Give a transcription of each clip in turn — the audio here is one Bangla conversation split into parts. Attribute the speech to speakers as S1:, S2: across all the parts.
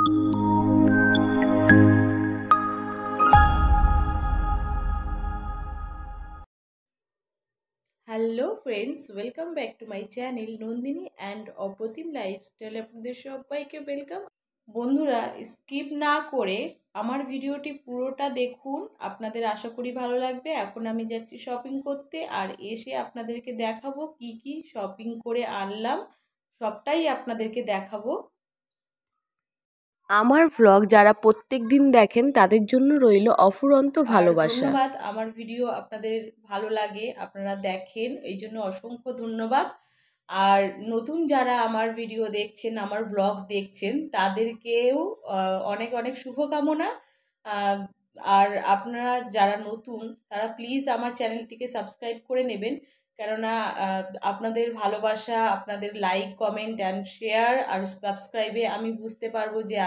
S1: Hello friends, welcome back to my channel Nandini and Apratim lifestyle. আপনাদের সবাইকে ওয়েলকাম। বন্ধুরা, স্কিপ না করে আমার ভিডিওটি পুরোটা দেখুন, আপনাদের আশা করি ভালো লাগবে। এখন আমি যাচ্ছি শপিং করতে, আর এসে আপনাদেরকে দেখাবো কি কি শপিং করে আনলাম, সবটাই আপনাদেরকে দেখাবো। আমার ভ্লগ যারা প্রত্যেক দিন দেখেন তাদের জন্য রইল অফুরন্ত ভালোবাসা। ধন্যবাদ, আমার ভিডিও আপনাদের ভালো লাগে, আপনারা দেখেন, এই জন্য অসংখ্য ধন্যবাদ। আর নতুন যারা আমার ভিডিও দেখছেন, আমার ব্লগ দেখছেন, তাদেরকেও অনেক অনেক শুভকামনা। আর আপনারা যারা নতুন তারা প্লিজ আমার চ্যানেলটিকে সাবস্ক্রাইব করে নেবেন, কেননা আপনাদের ভালোবাসা, আপনাদের লাইক, কমেন্ট অ্যান্ড শেয়ার আর সাবস্ক্রাইবে আমি বুঝতে পারবো যে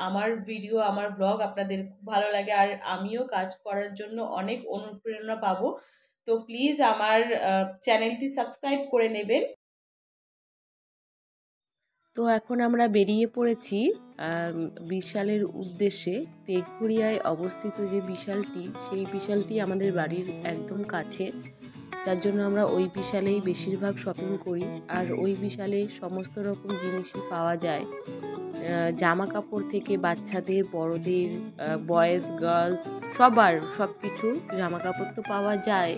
S1: আমার ভিডিও, আমার ব্লগ আপনাদের খুব ভালো লাগে, আর আমিও কাজ করার জন্য অনেক অনুপ্রেরণা পাবো। তো প্লিজ আমার চ্যানেলটি সাবস্ক্রাইব করে নেবেন। তো এখন আমরা বেরিয়ে পড়েছি বিশালের উদ্দেশ্যে। তেঘুরিয়ায় অবস্থিত যে বিশালটি, সেই বিশালটি আমাদের বাড়ির একদম কাছে, যার জন্য আমরা ওই বিশালেই বেশিরভাগ শপিং করি। আর ওই বিশালে সমস্ত রকম জিনিসই পাওয়া যায়, জামা কাপড় থেকে বাচ্চাদের, বড়দের, বয়েজ গার্লস সবার সব কিছু জামা কাপড় তো পাওয়া যায়।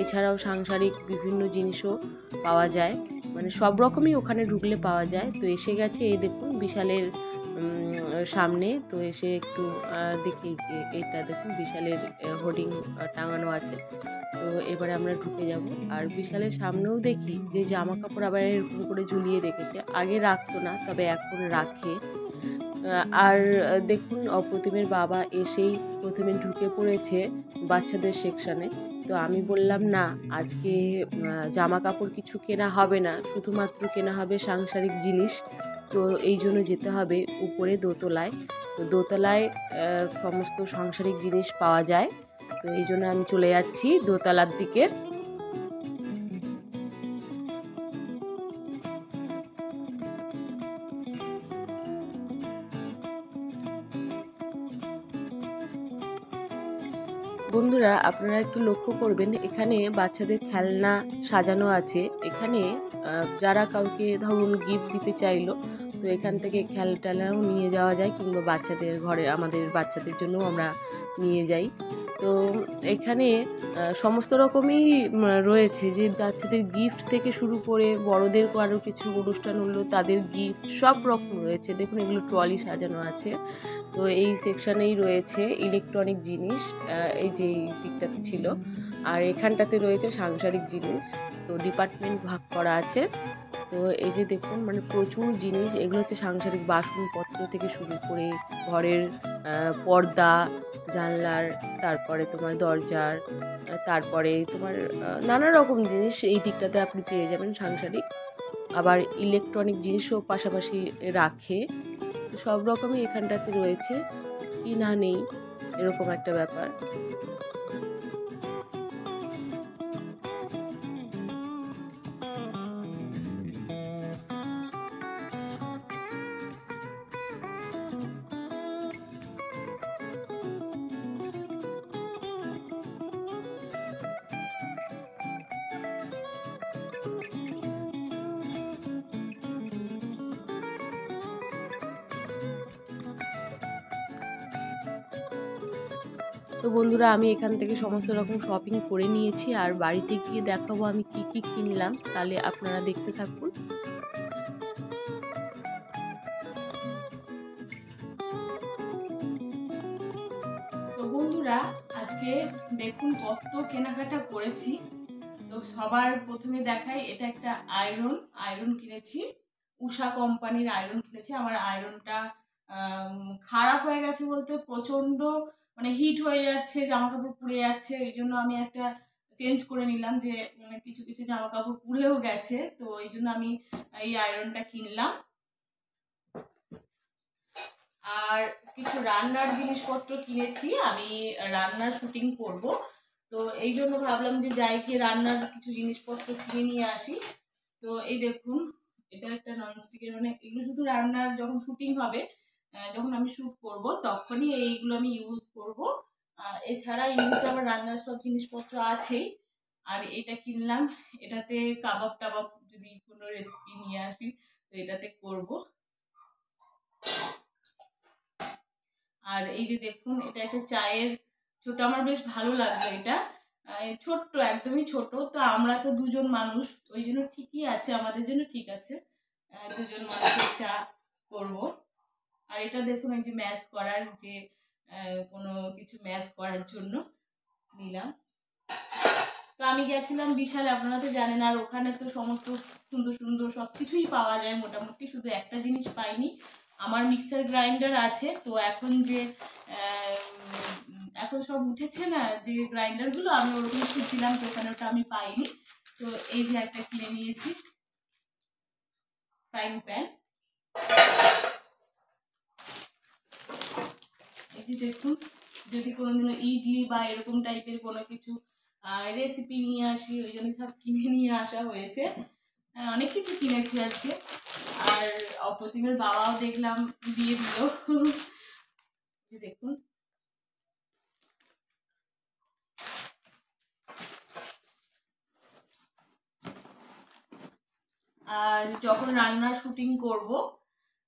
S1: এছাড়াও সাংসারিক বিভিন্ন জিনিসও পাওয়া যায়, মানে সব রকমই ওখানে ঢুকলে পাওয়া যায়। তো এসে গেছে, এই দেখুন বিশালের সামনে। তো এসে একটু দেখি যে এটা দেখুন বিশালের হোর্ডিং টাঙানো আছে। তো এবারে আমরা ঢুকে যাব। আর বিশালের সামনেও দেখি যে জামা কাপড় আবার এরকম করে ঝুলিয়ে রেখেছে, আগে রাখতো না, তবে এখন রাখে। আর দেখুন অপ্রতিমের বাবা এসেই প্রথমে ঢুকে পড়েছে বাচ্চাদের সেকশানে। তো আমি বললাম না, আজকে জামা কাপড় কিছু কেনা হবে না, শুধুমাত্র কেনা হবে সাংসারিক জিনিস। তো এই জন্য যেতে হবে উপরে দোতলায়। তো দোতলায় সমস্ত সাংসারিক জিনিস পাওয়া যায়। তো এই জন্য আমি চলে যাচ্ছি দোতলার দিকে। বন্ধুরা, আপনারা একটু লক্ষ্য করবেন, এখানে বাচ্চাদের খেলনা সাজানো আছে। এখানে যারা কাউকে ধরুন গিফট দিতে চাইলো, তো এখান থেকে খেলনাও নিয়ে যাওয়া যায়, কিংবা বাচ্চাদের ঘরে আমাদের বাচ্চাদের জন্যও আমরা নিয়ে যাই। তো এখানে সমস্ত রকমই রয়েছে, যে বাচ্চাদের গিফট থেকে শুরু করে বড়দের কারো কিছু অনুষ্ঠান হলো তাদের গিফট সব রকম রয়েছে। দেখুন এগুলো ট্রলি সাজানো আছে। তো এই সেকশানেই রয়েছে ইলেকট্রনিক জিনিস, এই যে এই দিকটাতে ছিল, আর এখানটাতে রয়েছে সাংসারিক জিনিস। তো ডিপার্টমেন্ট ভাগ করা আছে। তো এই যে দেখুন, মানে প্রচুর জিনিস, এগুলো হচ্ছে সাংসারিক বাসনপত্র থেকে শুরু করে ঘরের পর্দা, জানলার, তারপরে তোমার দরজার, তারপরে তোমার নানা রকম জিনিস এই দিকটাতে আপনি পেয়ে যাবেন সাংসারিক। আবার ইলেকট্রনিক জিনিসও পাশাপাশি রাখে। সব রকমই এখানটাতে রয়েছে, কি না নেই এরকম একটা ব্যাপার। তো বন্ধুরা, আমি এখান থেকে সমস্ত রকম শপিং করে নিয়েছি, আর বাড়িতে গিয়ে দেখাবো আমি কি কি কিনলাম, তাহলে আপনারা দেখতে থাকুন। তো বন্ধুরা, আজকে দেখুন কত কেনাকাটা করেছি। তো সবার প্রথমে দেখাই, এটা একটা আয়রন কিনেছি, উষা কোম্পানির আয়রন কিনেছি। আমার আয়রনটা খারাপ হয়ে গেছে বলতে, প্রচণ্ড মানে হিট হয়ে যাচ্ছে, জামা কাপড় পুড়ে যাচ্ছে। ওই জন্য আমি একটা চেঞ্জ করে নিলাম, যে মানে কিছু কিছু জামা কাপড় পুড়েও গেছে। তো এই জন্য আমি এই আয়রনটা কিনলাম। আর কিছু রান্নার জিনিসপত্র কিনেছি, আমি রান্নার শুটিং করব। তো এই জন্য ভাবলাম যে যাই গিয়ে রান্নার কিছু জিনিসপত্র কিনে নিয়ে আসি। তো এই দেখুন, এটা একটা ননস্টিকের, মানে এগুলো শুধু রান্নার যখন শুটিং হবে
S2: যখন আমি শ্যুট করব তখনই এইগুলো আমি ইউজ করব। এছাড়া এমনিতে আমার রান্নার সব জিনিসপত্র আছেই। আর এটা কিনলাম, এটাতে কাবাব টাবাব যদি কোনো রেসিপি নিয়ে আসি তো এটাতে করব। আর এই যে দেখুন, এটা একটা চায়ের ছোট, আমার বেশ ভালো লাগলো এটা। ছোট্ট, একদমই ছোট, তো আমরা তো দুজন মানুষ, ওই জন্য ঠিকই আছে, আমাদের জন্য ঠিক আছে। দুজন মানুষের চা করব। আর এটা দেখুন, এই যে ম্যাশ করার যে কোনো কিছু ম্যাশ করার জন্য নিলাম। তো আমি গেছিলাম বিশালে, আপনারা তো জানেন, আর ওখানে তো সমস্ত সুন্দর সুন্দর সব কিছুই পাওয়া যায় মোটামুটি, শুধু একটা জিনিস পাইনি। আমার মিক্সার গ্রাইন্ডার আছে, তো এখন যে এখন সব উঠেছে না যে গ্রাইন্ডারগুলো, আমি ওরকম খুঁজছিলাম, তো ওখানে ওটা আমি পাইনি। তো এই যে একটা কিনে নিয়েছি ফ্রাইং প্যান। এই যে দেখুন, যদি কোনোদিনও ইডলি বা এরকম টাইপের কোনো কিছু রেসিপি নিয়ে আসি, ওই জন্য সব কিনে নিয়ে আসা হয়েছে। অনেক কিছু কিনেছি আজকে। আর অপ্রতিমের বাবাও দেখলাম দিয়ে দিল। দেখুন, আর যখন রান্নার শুটিং করব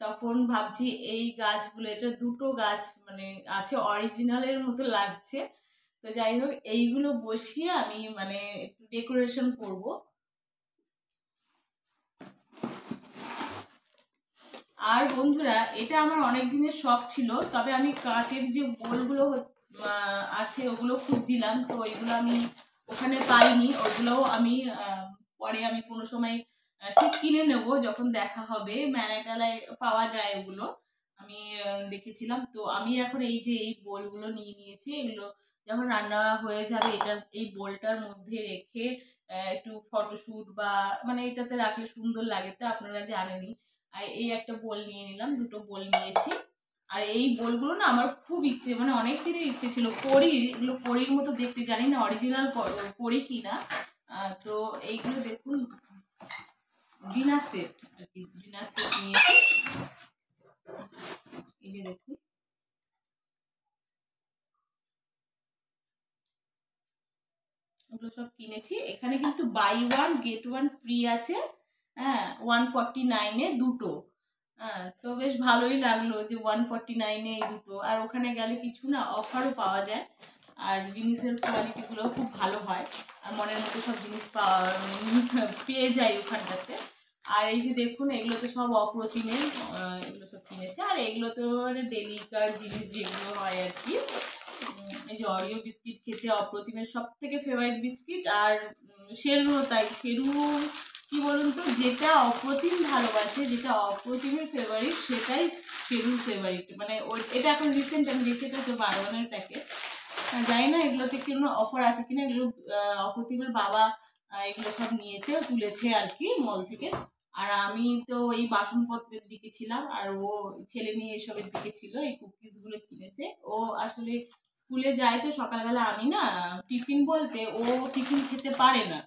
S2: তখন ভাবছি এই গাছগুলো, এটা দুটো গাছ মানে আছে, অরিজিনালের মতো লাগছে। তো যাই হোক, এইগুলো বসিয়ে আমি মানে একটু ডেকোরেশন করব। আর বন্ধুরা, এটা আমার অনেক দিনের শখ ছিল, তবে আমি কাঁচের যে বোলগুলো আছে ওগুলো খুঁজছিলাম, তো ওইগুলো আমি ওখানে পাইনি। ওইগুলোও আমি পরে আমি কোনো সময় ঠিক কিনে নেব, যখন দেখা হবে, মেলায় টেলায় পাওয়া যায় ওগুলো। আমি দেখেছিলাম, তো আমি এখন এই যে এই বোলগুলো নিয়ে নিয়েছি, এগুলো যখন রান্না হয়ে যাবে এটা এই বোলটার মধ্যে রেখে একটু ফটোশ্যুট বা মানে এটাতে রাখলে সুন্দর লাগে, তো আপনারা জানেনই। আর এই একটা বোল নিয়ে নিলাম, দুটো বোল নিয়েছি। আর এই বোলগুলো না আমার খুব ইচ্ছে, মানে অনেক দিনের ইচ্ছে ছিল, পরীর, এগুলো পরীর মতো দেখতে, জানি না অরিজিনাল পরী কি না। তো এইগুলো দেখুন, ডিনার সেট আর কি, ডিনার সেট নিয়েছি। এই যে দেখুন, ওগুলো সব কিনেছি। এখানে কিন্তু buy one get one free আছে। হ্যাঁ, 149-এ দুটো। হ্যাঁ, তো বেশ ভালোই লাগলো যে 149-এ এই দুটো। আর ওখানে গেলে কিছু না অফারও পাওয়া যায়, আর জিনিসের কোয়ালিটিগুলোও খুব ভালো হয়, আর মনের মতো সব জিনিস পেয়ে যায় ওখানটাতে। আর এই যে দেখুন, এগুলো তো সব অপ্রতিমের, এগুলো সব কিনেছে। আর এগুলো তো ডেলিকার জিনিস যেগুলো হয় আর কি। এই যে অরিও বিস্কিট খেতে অপ্রতিমের সব থেকে ফেভারিট বিস্কিট। আর শেরুও তাই। শেরু কি বলুন তো, যেটা অপ্রতিম ভালোবাসে, যেটা অপ্রতিমের ফেভারিট, সেটাই শেরুর ফেভারিট। মানে এটা এখন রিসেন্ট আমি দেখছি, এটা হচ্ছে 12 প্যাকেট। জানি না এগুলোতে কোনো অফার আছে কিনা। এগুলো অপ্রতিমের বাবা এগুলো সব নিয়েছে, তুলেছে আর কি মল থেকে। আর আমি তো এই বাসনপত্রের দিকে ছিলাম, আর ও ছেলে মেয়ে এসবের দিকে ছিল, এই কুকিজগুলো কিনেছে। ও আসলে স্কুলে যায় তো সকালবেলা, আমি না টিফিন বলতে, ও টিফিন খেতে পারে না।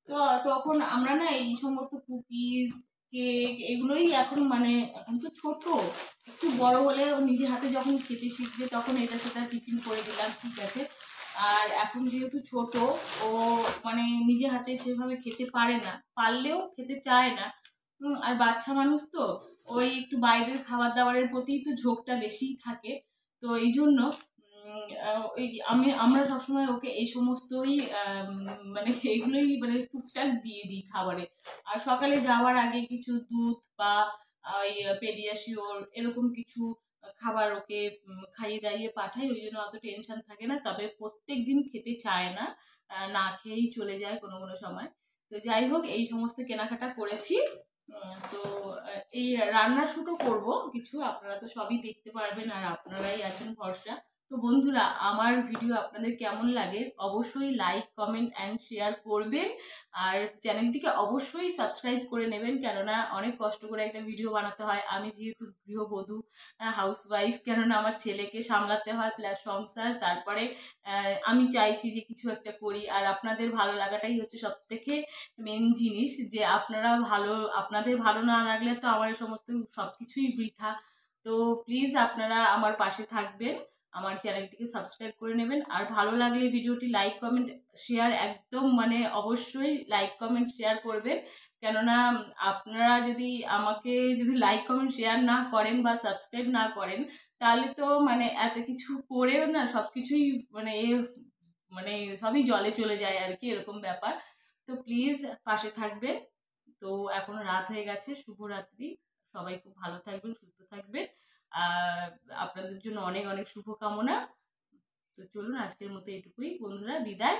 S2: তো তখন আমরা না এই সমস্ত কুকিজ, কেক, এগুলোই এখন মানে, এখন তো ছোট, একটু বড় হলে ও নিজে হাতে যখন খেতে শিখবে তখন এটা সেটা টিফিন করে দিলাম, ঠিক আছে। আর এখন যেহেতু ছোট, ও মানে নিজে হাতে সেভাবে খেতে পারে না, পারলেও খেতে চায় না। আর বাচ্চা মানুষ তো, ওই একটু বাইরের খাবার দাবারের প্রতি তো ঝোঁকটা বেশিই থাকে। তো এই জন্য ওই আমরা সবসময় ওকে এই সমস্তই মানে এইগুলোই মানে টুকটাক দিয়ে দিই খাবারে। আর সকালে যাওয়ার আগে কিছু দুধ বা ওই পেডিয়াশিওর এরকম কিছু খাবার ওকে খাইয়ে দাইয়ে পাঠাই, ওই জন্য অত টেনশন থাকে না। তবে প্রত্যেক দিন খেতে চায় না, না খেয়েই চলে যায় কোনো কোনো সময়। তো যাই হোক, এই সমস্ত কেনাকাটা করেছি। তো এই রান্নার শুটও করব কিছু, আপনারা তো সবই দেখতে পারবেন, আর আপনারাই আছেন ভরসা। তো বন্ধুরা, আমার ভিডিও আপনাদের কেমন লাগে অবশ্যই লাইক, কমেন্ট অ্যান্ড শেয়ার করবেন। আর চ্যানেলটিকে অবশ্যই সাবস্ক্রাইব করে নেবেন, কেননা অনেক কষ্ট করে একটা ভিডিও বানাতে হয়। আমি যেহেতু গৃহবধূ, হাউসওয়াইফ, কেননা আমার ছেলেকে সামলাতে হয় প্লাস সংসার, তারপরে আমি চাইছি যে কিছু একটা করি। আর আপনাদের ভালো লাগাটাই হচ্ছে সব থেকে মেন জিনিস, যে আপনারা ভালো, আপনাদের ভালো না লাগলে তো আমার সমস্ত সব কিছুই বৃথা। তো তো প্লিজ আপনারা আমার পাশে থাকবেন, আমার চ্যানেলটিকে সাবস্ক্রাইব করে নেবেন। আর ভালো লাগলে ভিডিওটি লাইক কমেন্ট শেয়ার একদম মানে অবশ্যই লাইক কমেন্ট শেয়ার করবেন। কেননা আপনারা যদি আমাকে যদি লাইক কমেন্ট শেয়ার না করেন বা সাবস্ক্রাইব না করেন, তাহলে তো মানে এত কিছু করেও না সব কিছুই মানে মানে সবই জলে চলে যায় আর কি, এরকম ব্যাপার। তো প্লিজ পাশে থাকবেন। তো এখন রাত হয়ে গেছে, শুভরাত্রি। সবাই খুব ভালো থাকবেন, সুস্থ থাকবেন। আর আপনাদের জন্য অনেক অনেক শুভকামনা। তো চলুন আজকের মতো এটুকুই বন্ধুরা, বিদায়।